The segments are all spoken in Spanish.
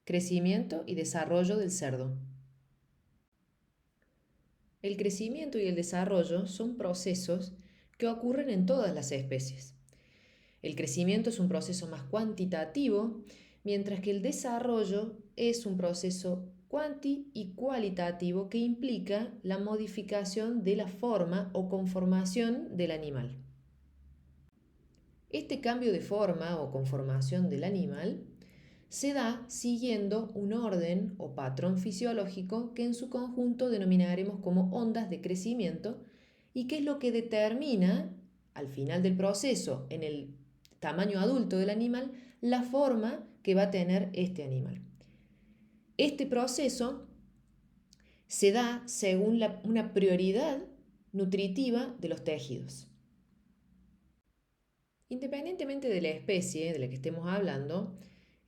crecimiento y desarrollo del cerdo. El crecimiento y el desarrollo son procesos que ocurren en todas las especies. El crecimiento es un proceso más cuantitativo, mientras que el desarrollo es un proceso cuanti y cualitativo que implica la modificación de la forma o conformación del animal. Este cambio de forma o conformación del animal se da siguiendo un orden o patrón fisiológico que en su conjunto denominaremos como ondas de crecimiento y que es lo que determina al final del proceso en el tamaño adulto del animal la forma que va a tener este animal. Este proceso se da según una prioridad nutritiva de los tejidos. Independientemente de la especie de la que estemos hablando,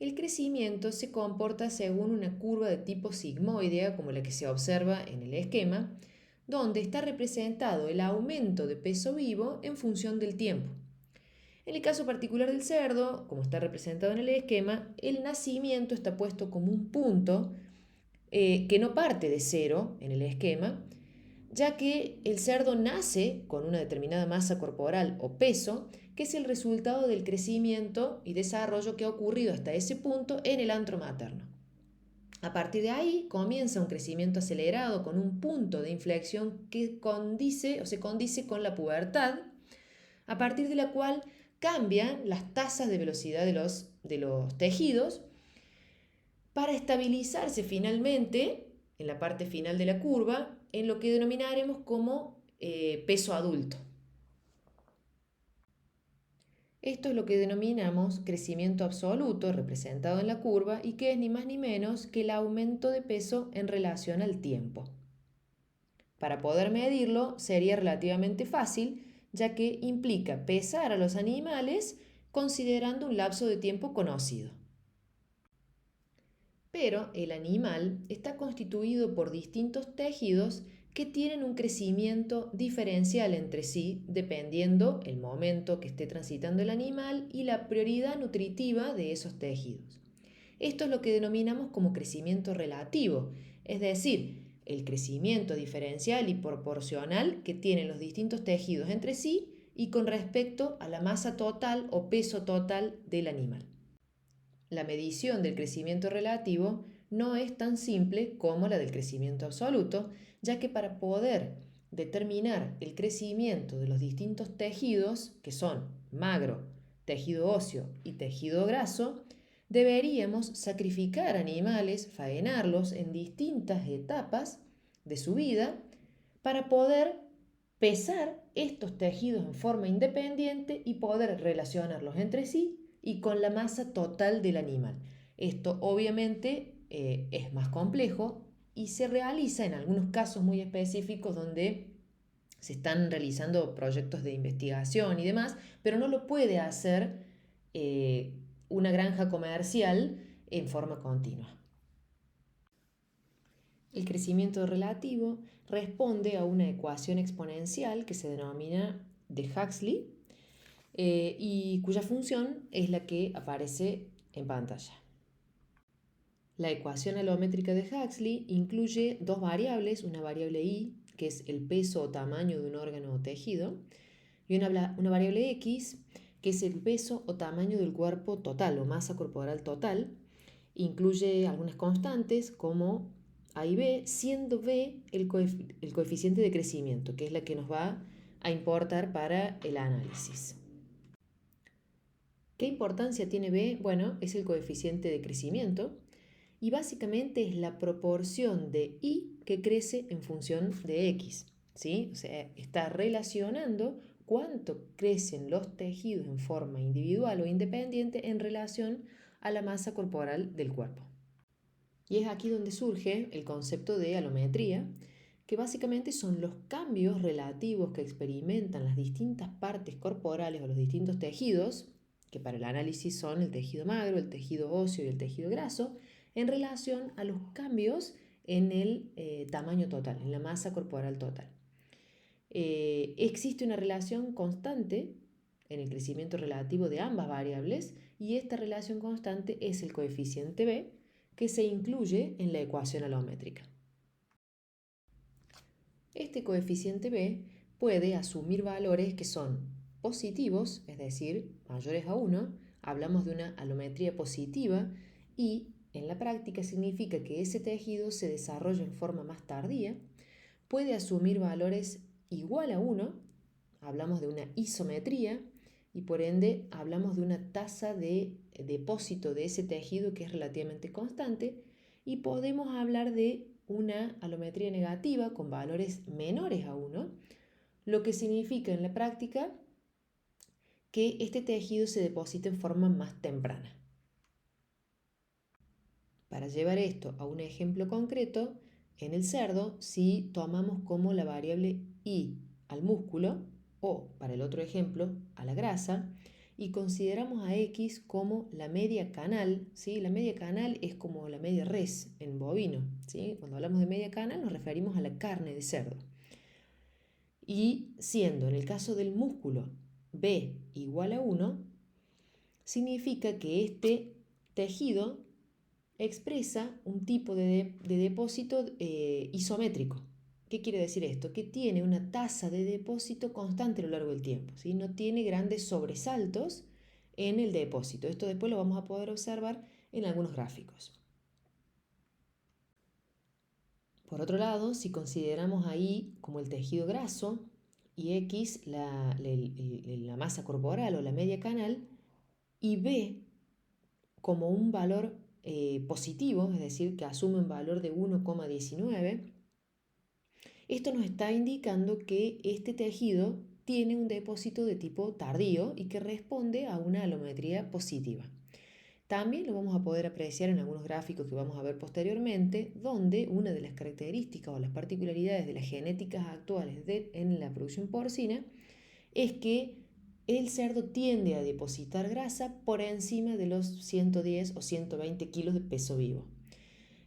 el crecimiento se comporta según una curva de tipo sigmoidea, como la que se observa en el esquema, donde está representado el aumento de peso vivo en función del tiempo. En el caso particular del cerdo, como está representado en el esquema, el nacimiento está puesto como un punto que no parte de cero en el esquema, ya que el cerdo nace con una determinada masa corporal o peso, que es el resultado del crecimiento y desarrollo que ha ocurrido hasta ese punto en el antro materno. A partir de ahí comienza un crecimiento acelerado con un punto de inflexión que se condice con la pubertad, a partir de la cual cambian las tasas de velocidad de los tejidos para estabilizarse finalmente en la parte final de la curva en lo que denominaremos como peso adulto. Esto es lo que denominamos crecimiento absoluto representado en la curva y que es ni más ni menos que el aumento de peso en relación al tiempo. Para poder medirlo sería relativamente fácil, ya que implica pesar a los animales considerando un lapso de tiempo conocido. Pero el animal está constituido por distintos tejidos que tienen un crecimiento diferencial entre sí dependiendo el momento que esté transitando el animal y la prioridad nutritiva de esos tejidos. Esto es lo que denominamos como crecimiento relativo, es decir, el crecimiento diferencial y proporcional que tienen los distintos tejidos entre sí y con respecto a la masa total o peso total del animal. La medición del crecimiento relativo no es tan simple como la del crecimiento absoluto, ya que para poder determinar el crecimiento de los distintos tejidos, que son magro, tejido óseo y tejido graso, deberíamos sacrificar animales, faenarlos en distintas etapas de su vida para poder pesar estos tejidos en forma independiente y poder relacionarlos entre sí y con la masa total del animal. Esto obviamente es más complejo y se realiza en algunos casos muy específicos donde se están realizando proyectos de investigación y demás, pero no lo puede hacer una granja comercial en forma continua. El crecimiento relativo responde a una ecuación exponencial que se denomina de Huxley y cuya función es la que aparece en pantalla. La ecuación alométrica de Huxley incluye dos variables, una variable y, que es el peso o tamaño de un órgano o tejido, y una variable x, que es el peso o tamaño del cuerpo total o masa corporal total. Incluye algunas constantes como A y B, siendo B el coeficiente de crecimiento, que es la que nos va a importar para el análisis. ¿Qué importancia tiene B? Bueno, es el coeficiente de crecimiento y básicamente es la proporción de Y que crece en función de X, ¿sí? O sea, está relacionando cuánto crecen los tejidos en forma individual o independiente en relación a la masa corporal del cuerpo. Y es aquí donde surge el concepto de alometría, que básicamente son los cambios relativos que experimentan las distintas partes corporales o los distintos tejidos, que para el análisis son el tejido magro, el tejido óseo y el tejido graso, en relación a los cambios en el tamaño total, en la masa corporal total. Existe una relación constante en el crecimiento relativo de ambas variables y esta relación constante es el coeficiente B, que se incluye en la ecuación alométrica. Este coeficiente B puede asumir valores que son positivos, es decir, mayores a 1, hablamos de una alometría positiva y en la práctica significa que ese tejido se desarrolla en forma más tardía, puede asumir valores igual a 1, hablamos de una isometría y por ende hablamos de una tasa de depósito de ese tejido que es relativamente constante y podemos hablar de una alometría negativa con valores menores a 1, lo que significa en la práctica que este tejido se deposita en forma más temprana. Para llevar esto a un ejemplo concreto, en el cerdo, si tomamos como la variable I al músculo, o para el otro ejemplo, a la grasa, y consideramos a X como la media canal, ¿sí? La media canal es como la media res en bovino, ¿sí? Cuando hablamos de media canal nos referimos a la carne de cerdo. Y siendo en el caso del músculo B igual a 1, significa que este tejido expresa un tipo de depósito isométrico. ¿Qué quiere decir esto? Que tiene una tasa de depósito constante a lo largo del tiempo, ¿sí? No tiene grandes sobresaltos en el depósito. Esto después lo vamos a poder observar en algunos gráficos. Por otro lado, si consideramos ahí como el tejido graso y X la masa corporal o la media canal y B como un valor positivo, es decir, que asume un valor de 1,19, esto nos está indicando que este tejido tiene un depósito de tipo tardío y que responde a una alometría positiva. También lo vamos a poder apreciar en algunos gráficos que vamos a ver posteriormente, donde una de las características o las particularidades de las genéticas actuales en la producción porcina es que el cerdo tiende a depositar grasa por encima de los 110 o 120 kilos de peso vivo.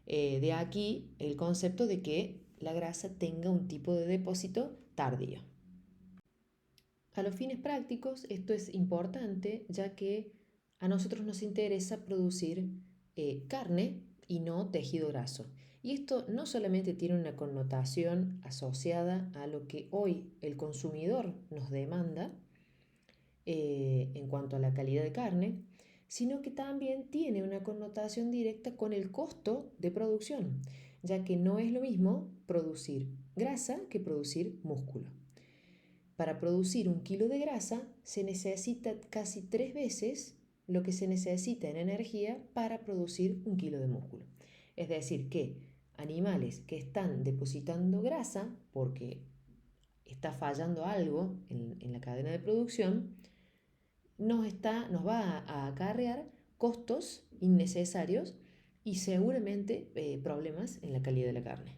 De aquí el concepto de que la grasa tenga un tipo de depósito tardío. A los fines prácticos esto es importante ya que a nosotros nos interesa producir carne y no tejido graso. Y esto no solamente tiene una connotación asociada a lo que hoy el consumidor nos demanda en cuanto a la calidad de carne, sino que también tiene una connotación directa con el costo de producción, ya que no es lo mismo producir grasa que producir músculo. Para producir 1 kilo de grasa se necesita casi 3 veces lo que se necesita en energía para producir 1 kilo de músculo. Es decir, que animales que están depositando grasa porque está fallando algo en la cadena de producción, nos va a acarrear costos innecesarios y seguramente problemas en la calidad de la carne.